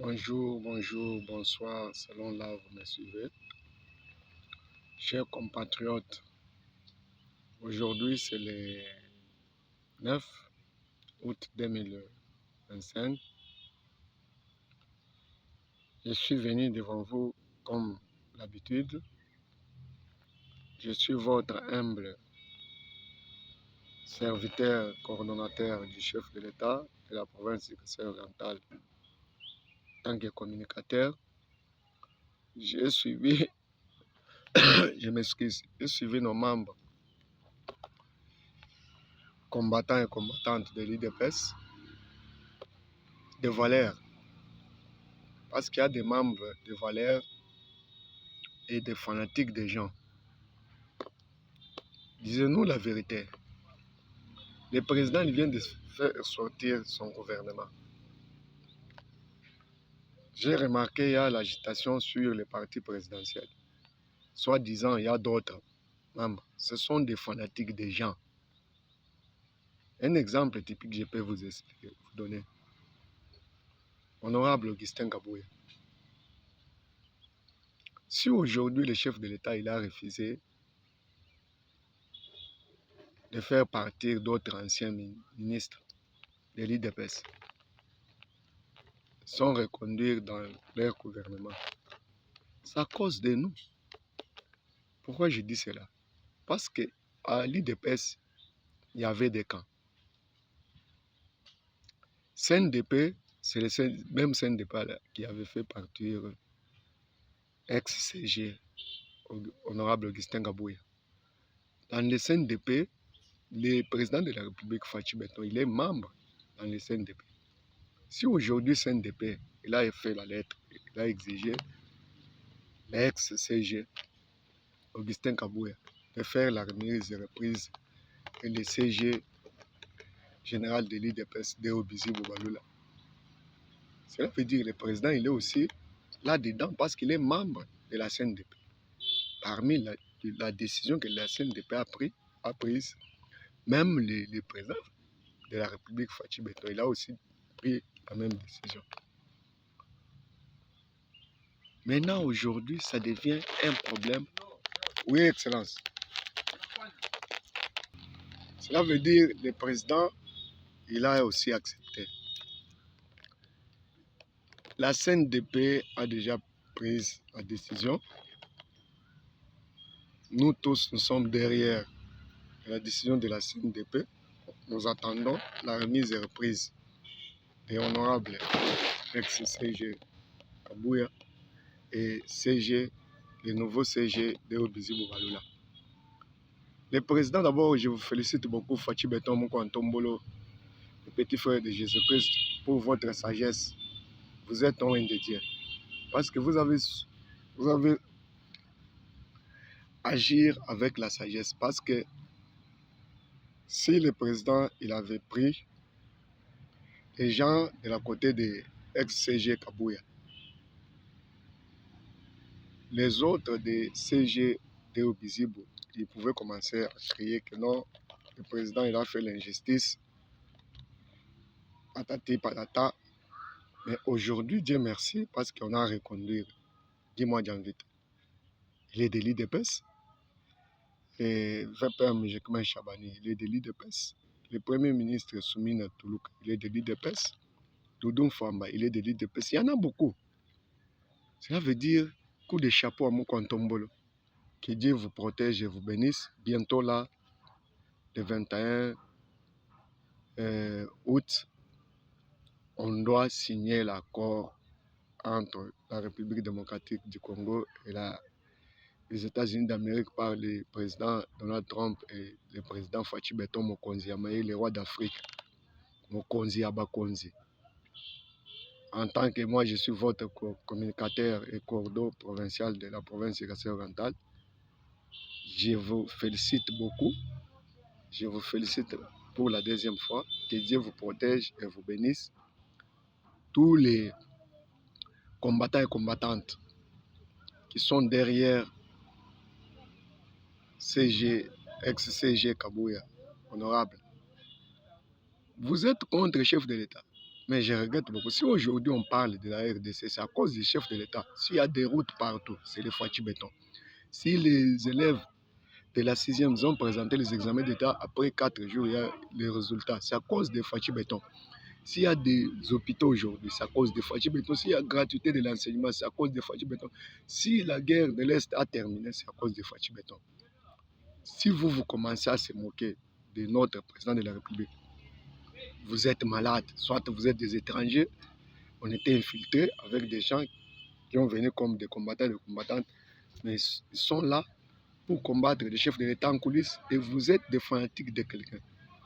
Bonjour, bonjour, bonsoir, selon là où vous me suivez. Chers compatriotes, aujourd'hui c'est le 9 août 2025. Je suis venu devant vous comme d'habitude. Je suis votre humble serviteur, coordonnateur du chef de l'État de la province du Kasaï-Oriental. En tant que communicateur, j'ai suivi, je m'excuse, j'ai suivi nos membres combattants et combattantes de l'IDPS, de valeurs. Parce qu'il y a des membres de valeurs et des fanatiques des gens. Disons-nous la vérité. Le président il vient de faire sortir son gouvernement. J'ai remarqué qu'il y a l'agitation sur les partis présidentiels. Soit disant il y a d'autres membres. Ce sont des fanatiques des gens. Un exemple typique que je peux vous donner. Honorable Augustin Kabouya. Si aujourd'hui le chef de l'État il a refusé de faire partir d'autres anciens ministres de l'IDPS, sans reconduire dans leur gouvernement, c'est à cause de nous. Pourquoi je dis cela? Parce qu'à l'IDPS, il y avait des camps. CNDP, c'est le même CNDP qui avait fait partir ex-CG, honorable Augustin Kabouya. Dans le CNDP, le président de la République, Fachi Beton, il est membre dans le CNDP. Si aujourd'hui CNDP, il a fait la lettre, il a exigé l'ex-CG, Augustin Kabouya, de faire la remise et reprise et le CG général de l'IDPS, Deo Bizi Boubalula. Cela veut dire que le président il est aussi là-dedans parce qu'il est membre de la CNDP. Parmi la décision que la CNDP a prise, même le président de la République, Fachi Beton, il a aussi pris la même décision. Maintenant, aujourd'hui, ça devient un problème. Oui, Excellence. Cela veut dire que le président, il a aussi accepté. La CNDP a déjà pris la décision. Nous tous, nous sommes derrière la décision de la CNDP. Nous attendons la remise et reprise des honorables ex-CG Kabouya et CG, le nouveau CG Deo Bizi Boubalula. Le président, d'abord, je vous félicite beaucoup, Fachi Beton Moukantombolo, le petit frère de Jésus-Christ, pour votre sagesse. Vous êtes un de Dieu. Parce que vous avez agir avec la sagesse. Parce que si le président il avait pris les gens de la côté de ex-CG Kabouya, les autres de CG Deo Bizi, ils pouvaient commencer à crier que non, le président il a fait l'injustice, patati patata. Mais aujourd'hui, Dieu merci, parce qu'on a reconduit. Dis-moi, Djanvit, il est de l'IDPS. Et Vepem Mjekmen Chabani, il est de l'IDPS. Le premier ministre Soumina Toulouk, il est de l'IDPS. Doudoum Famba, il est de l'IDPS. Il y en a beaucoup. Cela veut dire coup de chapeau à Moukantombolo. Que Dieu vous protège et vous bénisse. Bientôt là, le 21 août, on doit signer l'accord entre la République démocratique du Congo et les États-Unis d'Amérique par le président Donald Trump et le président Fachi Beton Mokonzi Amaye, le roi d'Afrique, Mokonzi Abakonzi. En tant que moi, je suis votre communicateur et coordonnateur provincial de la province du Kasaï-Oriental, je vous félicite beaucoup. Je vous félicite pour la deuxième fois. Que Dieu vous protège et vous bénisse. Tous les combattants et combattantes qui sont derrière CG, ex-CG Kabouya, honorable. Vous êtes contre le chef de l'État. Mais je regrette beaucoup. Si aujourd'hui on parle de la RDC, c'est à cause du chef de l'État. S'il y a des routes partout, c'est le Fachi Béton. Si les élèves de la 6e ont présenté les examens d'État, après 4 jours, il y a les résultats. C'est à cause des Fachi Béton. S'il y a des hôpitaux aujourd'hui, c'est à cause des Fachi Béton. S'il y a gratuité de l'enseignement, c'est à cause des Fachi Béton. Si la guerre de l'Est a terminé, c'est à cause des Fachi Béton. Si vous commencez à se moquer de notre président de la République, vous êtes malade, soit vous êtes des étrangers, on était infiltrés avec des gens qui ont venu comme des combattants et des combattantes, mais ils sont là pour combattre les chefs de l'État en coulisses et vous êtes des fanatiques de quelqu'un.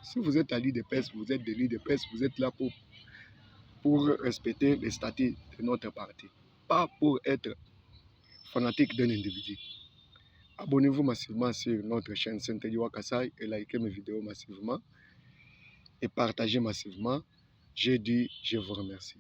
Si vous êtes à l'IDPS, vous êtes de l'IDPS, vous êtes là pour respecter les statuts de notre parti, pas pour être fanatique d'un individu. Abonnez-vous massivement sur notre chaîne Saint-Eliwa Kassai et likez mes vidéos massivement et partagez massivement. J'ai dit, je vous remercie.